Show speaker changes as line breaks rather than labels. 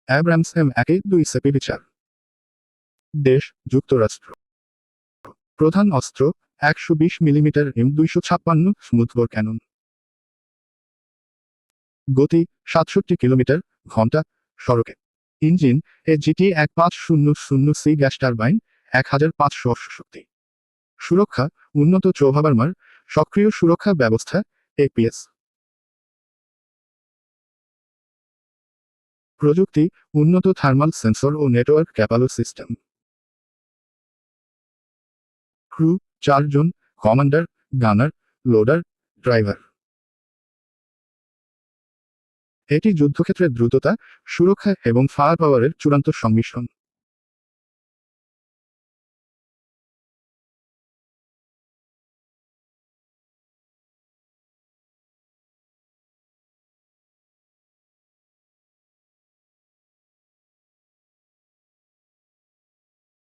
Abrams M1-2 সেপিরিচার। দেশ যুক্তরাষ্ট্র। প্রধান অস্ত্র 120 মিলিমিটার M256 স্মুথবোর ক্যানন। গতি 67 কিলোমিটার ঘন্টা সড়কে। Engine GT 1500C gas turbine 1500 অশ্বশক্তি। সুরক্ষা উন্নত চৌহাবারমার সক্রিয় সুরক্ষা ব্যবস্থা APS। প্রযুক্তি উন্নত থার্মাল সেন্সর ও নেটওয়ার্ক ক্যাপালো সিস্টেম। ক্রু 4 জন, কমান্ডার, গানার, লোডার, ড্রাইভার। এটি যুদ্ধক্ষেত্রে দ্রুততা, সুরক্ষা এবং ফায়ার পাওয়ারের চূড়ান্ত সংমিশ্রণ।